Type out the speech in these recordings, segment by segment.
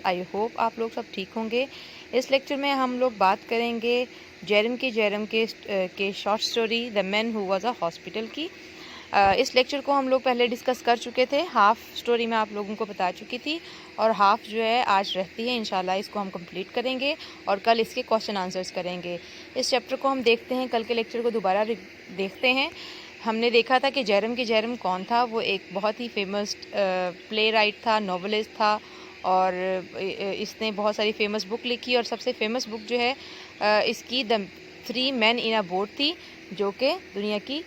I hope آپ لوگ سب ٹھیک ہوں گے۔ اس لیکچر میں ہم لوگ بات کریں گے جیرم کے short story the man who was a hospital کی۔ اس لیکچر کو ہم لوگ پہلے ڈسکس کر چکے تھے، ہاف سٹوری میں آپ لوگوں کو بتا چکی تھی اور ہاف جو ہے آج رہتی ہے، انشاءاللہ اس کو ہم کمپلیٹ کریں گے اور کل اس کے کوسچن آنسرز کریں گے۔ اس چیپٹر کو ہم دیکھتے ہیں، کل کے لیکچر کو دوبارہ دیکھتے ہیں۔ ہم نے دیکھا تھا کہ جیرم کون تھا۔ وہ ایک بہت ہی فیمس پلے رائٹ تھا، ناولسٹ تھا اور اس نے بہت ساری فیمس بک لکھی اور سب سے فیمس بک جو ہے اس کی دا 3 مین ان اے بوٹ تھی، جو کہ دنیا کی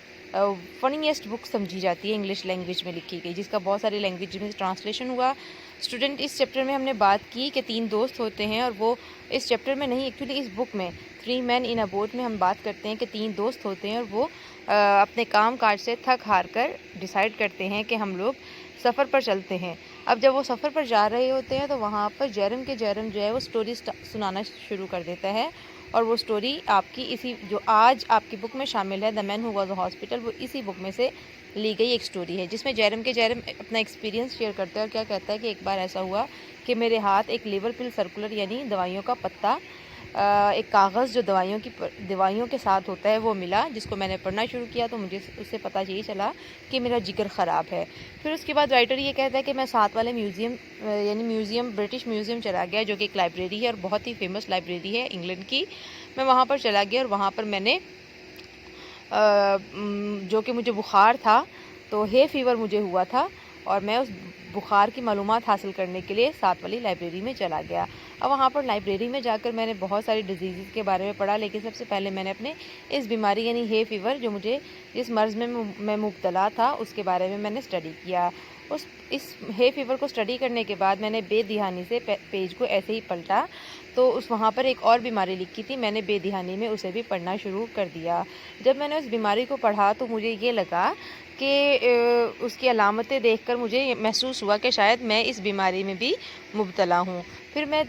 فنیسٹ بک سمجھی جاتی ہے، انگلش لینگویج میں لکھی گئی، جس کا بہت ساری لینگویج میں ٹرانسلیشن ہوا۔ اسٹوڈنٹ، اس چیپٹر میں ہم نے بات کی کہ 3 دوست ہوتے ہیں، اور وہ اس چیپٹر میں نہیں، ایکچولی اس بک میں 3 مین ان اے بوٹ میں ہم بات کرتے ہیں کہ 3 دوست ہوتے ہیں اور وہ اپنے کام کاج سے تھک ہار کر ڈیسائیڈ کرتے ہیں کہ ہم لوگ سفر پر چلتے ہیں۔ اب جب وہ سفر پر جا رہے ہوتے ہیں تو وہاں پر جیرم جو ہے وہ سٹوری سنانا شروع کر دیتا ہے، اور وہ سٹوری آپ کی اسی جو آج آپ کی بک میں شامل ہے، دا man who was a hospital, وہ اسی بک میں سے لی گئی ایک سٹوری ہے، جس میں جیرم اپنا ایکسپیرینس شیئر کرتا ہے اور کیا کہتا ہے کہ ایک بار ایسا ہوا کہ میرے ہاتھ ایک لیور پل سرکولر یعنی دوائیوں کا پتا، ایک کاغذ جو دوائیوں کے ساتھ ہوتا ہے وہ ملا، جس کو میں نے پڑھنا شروع کیا تو مجھے اس سے پتہ یہی چلا کہ میرا جگر خراب ہے۔ پھر اس کے بعد رائٹر یہ کہتا ہے کہ میں ساتھ والے میوزیم برٹش میوزیم چلا گیا، جو کہ ایک لائبریری ہے اور بہت ہی فیمس لائبریری ہے انگلینڈ کی۔ میں وہاں پر چلا گیا اور وہاں پر میں نے جو کہ مجھے بخار تھا، تو ہے فیور مجھے ہوا تھا، اور میں اس بخار کی معلومات حاصل کرنے کے لیے ساتھ والی لائبریری میں چلا گیا۔ اب وہاں پر لائبریری میں جا کر میں نے بہت ساری ڈیزیزز کے بارے میں پڑھا، لیکن سب سے پہلے میں نے اپنے اس بیماری یعنی ہے فیور، جو مجھے جس مرض میں میں مبتلا تھا، اس کے بارے میں نے اسٹڈی کیا۔ اس ہے فیور کو اسٹڈی کرنے کے بعد میں نے بے دھیانی سے پیج کو ایسے ہی پلٹا، تو وہاں پر ایک اور بیماری لکھی تھی، میں نے بے دھیانی میں اسے بھی پڑھنا شروع کر دیا۔ جب میں نے اس بیماری کو پڑھا تو مجھے یہ لگا کہ اس کی علامتیں دیکھ کر مجھے محسوس ہوا کہ شاید میں اس بیماری میں بھی مبتلا ہوں۔ پھر میں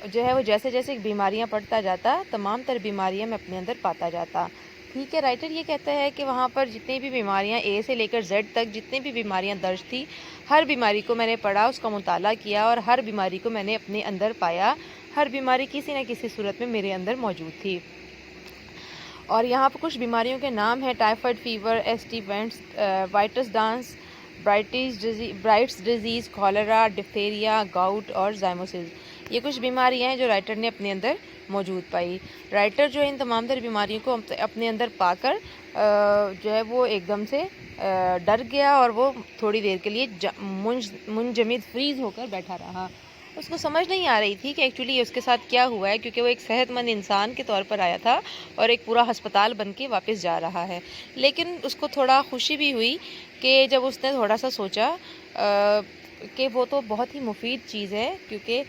جو ہے وہ جیسے جیسے بیماریاں پڑھتا جاتا، تمام تر بیماریاں میں اپنے اندر پاتا جاتا۔ ٹھیک ہے، رائٹر یہ کہتا ہے کہ وہاں پر جتنی بھی بیماریاں اے سے لے کر زیڈ تک جتنی بھی بیماریاں درج تھی، ہر بیماری کو میں نے پڑھا، اس کا مطالعہ کیا اور ہر بیماری کو میں نے اپنے اندر پایا۔ ہر بیماری کسی نہ کسی صورت میں میرے اندر موجود تھی۔ اور یہاں پر کچھ بیماریوں کے نام ہیں: typhoid fever, ST Vitus dance, Bright's disease, cholera, diphtheria, gout اور زائموسز۔ یہ کچھ بیماریاں ہیں جو رائٹر نے اپنے اندر موجود پائی۔ رائٹر جو ان تمام تر بیماریوں کو اپنے اندر پا کر جو ہے وہ ایک دم سے ڈر گیا اور وہ تھوڑی دیر کے لیے منجمد فریز ہو کر بیٹھا رہا۔ اس کو سمجھ نہیں آ رہی تھی کہ ایکچولی اس کے ساتھ کیا ہوا ہے، کیونکہ وہ ایک صحت مند انسان کے طور پر آیا تھا اور ایک پورا ہسپتال بن کے واپس جا رہا ہے۔ لیکن اس کو تھوڑا خوشی بھی ہوئی کہ جب اس نے تھوڑا سا سوچا کہ وہ تو بہت ہی مفید چیز ہے، کیونکہ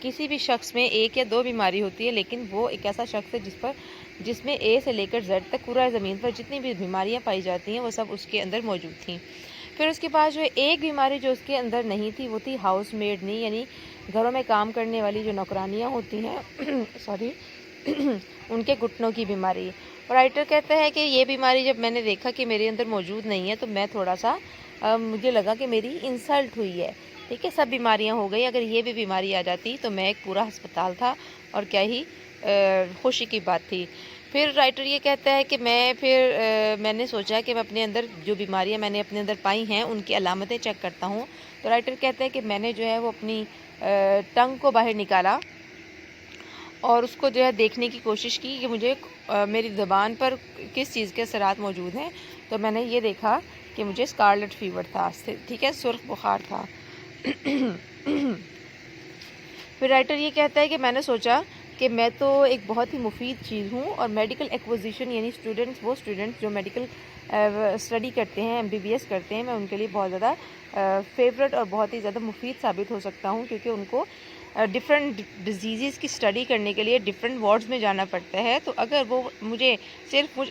کسی بھی شخص میں 1 یا 2 بیماری ہوتی ہے، لیکن وہ ایک ایسا شخص ہے جس میں A سے لے کر Z تک پورا زمین پر جتنی بھی بیماریاں پائی جاتی ہیں وہ سب اس کے اندر موجود تھیں۔ پھر اس کے بعد جو ایک بیماری جو اس کے اندر نہیں تھی وہ تھی ہاؤس میڈ نہیں، یعنی گھروں میں کام کرنے والی جو نوکرانیاں ہوتی ہیں ان کے گھٹنوں کی بیماری۔ رائٹر کہتا ہے کہ یہ بیماری جب میں نے دیکھا کہ میرے اندر موجود نہیں ہے تو میں تھوڑا سا مجھے لگا کہ میری انسلٹ ہوئی ہے۔ ٹھیک ہے، سب بیماریاں ہو گئی، اگر یہ بھی بیماری آ جاتی تو میں ایک پورا ہسپتال تھا اور کیا ہی خوشی کی بات تھی۔ پھر رائٹر یہ کہتا ہے کہ میں نے سوچا کہ میں اپنے اندر جو بیماریاں میں نے اپنے اندر پائی ہیں ان کی علامتیں چیک کرتا ہوں، تو رائٹر کہتا ہے کہ میں نے جو ہے وہ اپنی ٹنگ کو باہر نکالا اور اس کو جو ہے دیکھنے کی کوشش کی کہ مجھے میری زبان پر کس چیز کے اثرات موجود ہیں، تو میں نے یہ دیکھا کہ مجھے اسکارلٹ فیور تھا، ٹھیک ہے، سرخ بخار تھا۔ پھر رائٹر یہ کہتا ہے کہ میں نے سوچا کہ میں تو ایک بہت ہی مفید چیز ہوں، اور میڈیکل ایکوزیشن یعنی وہ اسٹوڈنٹس جو میڈیکل اسٹڈی کرتے ہیں، MBBS کرتے ہیں، میں ان کے لیے بہت زیادہ فیوریٹ اور بہت ہی زیادہ مفید ثابت ہو سکتا ہوں، کیونکہ ان کو ڈفرینٹ ڈیزیزز کی اسٹڈی کرنے کے لیے ڈفرینٹ وارڈز میں جانا پڑتا ہے، تو اگر وہ مجھ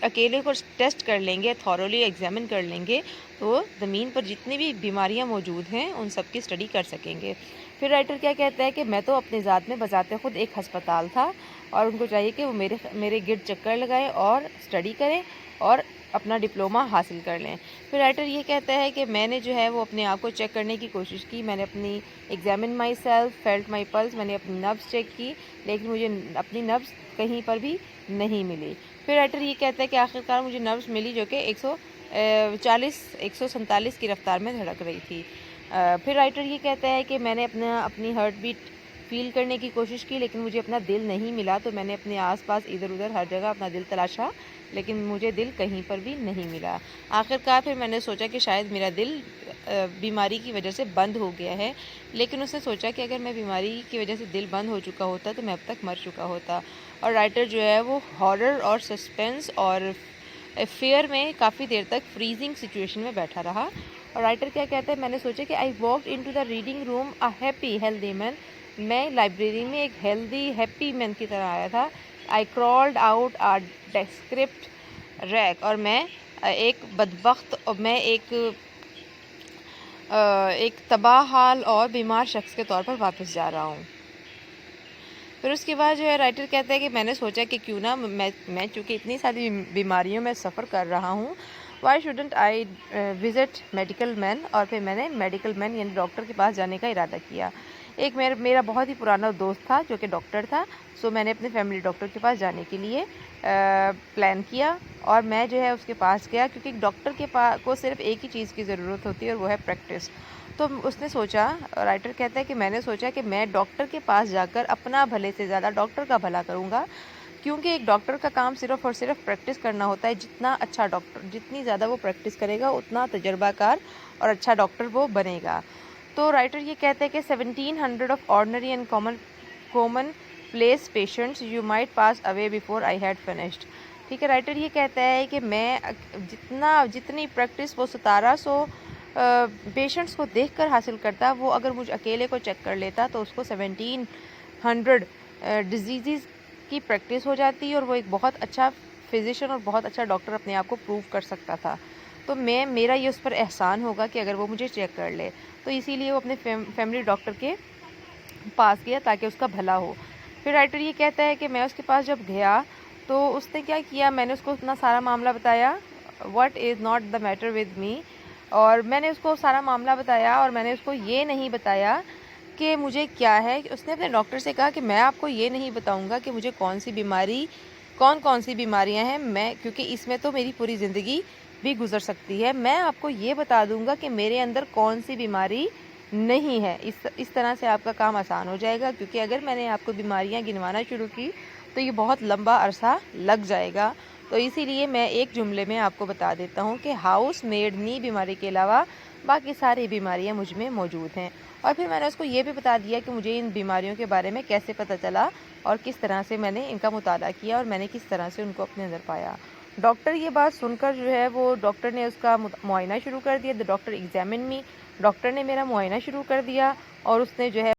اکیلے کو ٹیسٹ کر لیں گے، تھورولی ایگزامن کر لیں گے، تو زمین پر جتنی بھی بیماریاں موجود ہیں ان سب کی اسٹڈی کر سکیں گے۔ پھر رائٹر کیا کہتا ہے کہ میں تو اپنے ذات میں بذات خود ایک ہسپتال تھا، اور ان کو چاہیے کہ وہ میرے گرد چکر لگائیں اور اسٹڈی کریں اور اپنا ڈپلوما حاصل کر لیں۔ پھر رائٹر یہ کہتا ہے کہ میں نے جو ہے وہ اپنے آپ کو چیک کرنے کی کوشش کی، میں نے اپنی examine my self, felt my plus, میں نے اپنی نبض چیک کی، لیکن مجھے اپنی نبض کہیں پر بھی نہیں ملی۔ پھر رائٹر یہ کہتا ہے کہ آخرکار مجھے نبض ملی جو کہ 147 کی رفتار میں دھڑک رہی تھی۔ پھر رائٹر یہ کہتا ہے کہ میں نے اپنی ہارٹ بیٹ فیل کرنے کی کوشش کی، لیکن مجھے اپنا دل نہیں ملا، تو میں نے اپنے آس پاس ادھر ادھر ہر جگہ اپنا دل تلاشا، لیکن مجھے دل کہیں پر بھی نہیں ملا۔ آخرکار پھر میں نے سوچا کہ شاید میرا دل بیماری کی وجہ سے بند ہو گیا ہے، لیکن اس نے سوچا کہ اگر میں بیماری کی وجہ سے دل بند ہو چکا ہوتا تو میں اب تک مر چکا ہوتا۔ اور رائٹر جو ہے وہ ہارر اور سسپینس اور فیئر میں کافی دیر تک فریزنگ سچویشن میں بیٹھا رہا۔ اور رائٹر کیا کہتا ہے، میں نے سوچا کہ I walked into the reading room a happy healthy man, میں لائبریری میں ایک ہیلدی ہیپی مین کی طرح آیا تھا۔ آئی کرالڈ آؤٹ آ ڈیسکرپٹ ریک، اور میں ایک بدبخت اور میں ایک تباہ حال اور بیمار شخص کے طور پر واپس جا رہا ہوں۔ پھر اس کے بعد جو ہے رائٹر کہتا ہے کہ میں نے سوچا کہ کیوں نہ میں چونکہ اتنی ساری بیماریوں میں سفر کر رہا ہوں، why shouldn't I visit medical man, اور پھر میں نے میڈیکل مین یعنی ڈاکٹر کے پاس جانے کا ارادہ کیا۔ ایک میرا بہت ہی پرانا دوست تھا جو کہ ڈاکٹر تھا، سو میں نے اپنے فیملی ڈاکٹر کے پاس جانے کے لیے پلان کیا، اور میں جو ہے اس کے پاس گیا، کیونکہ ڈاکٹر کے پاس کو صرف ایک ہی چیز کی ضرورت ہوتی ہے اور وہ ہے پریکٹس۔ تو اس نے سوچا، رائٹر کہتا ہے کہ میں نے سوچا کہ میں ڈاکٹر کے پاس جا کر اپنا بھلے سے زیادہ ڈاکٹر کا بھلا کروں گا، کیونکہ ایک ڈاکٹر کا کام صرف اور صرف پریکٹس کرنا ہوتا ہے۔ جتنا اچھا ڈاکٹر، جتنی زیادہ وہ پریکٹس کرے گا اتنا تجربہ کار اور اچھا ڈاکٹر وہ بنے گا۔ تو رائٹر یہ کہتا ہے کہ 1700 of ordinary and common place patients you might pass away before I had finished. ٹھیک ہے، رائٹر یہ کہتا ہے کہ میں جتنی پریکٹس وہ 1700 پیشنٹس کو دیکھ کر حاصل کرتا، وہ اگر مجھ اکیلے کو چیک کر لیتا تو اس کو 1700 ڈیزیزز کی پریکٹس ہو جاتی، اور وہ ایک بہت اچھا فزیشین اور بہت اچھا ڈاکٹر اپنے آپ کو پروو کر سکتا تھا۔ تو میرا یہ اس پر احسان ہوگا کہ اگر وہ مجھے چیک کر لے، تو اسی لیے وہ اپنے فیملی ڈاکٹر کے پاس گیا تاکہ اس کا بھلا ہو۔ پھر رائٹر یہ کہتا ہے کہ میں اس کے پاس جب گیا تو اس نے کیا کیا، میں نے اس کو اپنا سارا معاملہ بتایا، what is not the matter with me, اور میں نے اس کو سارا معاملہ بتایا، اور میں نے اس کو یہ نہیں بتایا کہ مجھے کیا ہے۔ اس نے اپنے ڈاکٹر سے کہا کہ میں آپ کو یہ نہیں بتاؤں گا کہ مجھے کون سی بیماریاں ہیں، کیونکہ اس میں تو میری پوری زندگی بھی گزر سکتی ہے، میں آپ کو یہ بتا دوں گا کہ میرے اندر کون سی بیماری نہیں ہے۔ اس طرح سے آپ کا کام آسان ہو جائے گا، کیونکہ اگر میں نے آپ کو بیماریاں گنوانا شروع کی تو یہ بہت لمبا عرصہ لگ جائے گا۔ تو اسی لیے میں ایک جملے میں آپ کو بتا دیتا ہوں کہ ہاؤس میڈ نی بیماری کے علاوہ باقی ساری بیماریاں مجھ میں موجود ہیں۔ اور پھر میں نے اس کو یہ بھی بتا دیا کہ مجھے ان بیماریوں کے بارے میں کیسے پتہ چلا اور کس طرح سے میں نے ان کا مطالعہ کیا اور میں نے کس طرح سے ان کو اپنے اندر پایا۔ ڈاکٹر یہ بات سن کر جو ہے وہ ڈاکٹر نے اس کا معائنہ شروع کر دیا۔ The doctor examine me, doctor نے میرا معائنہ شروع کر دیا، اور اس نے جو ہے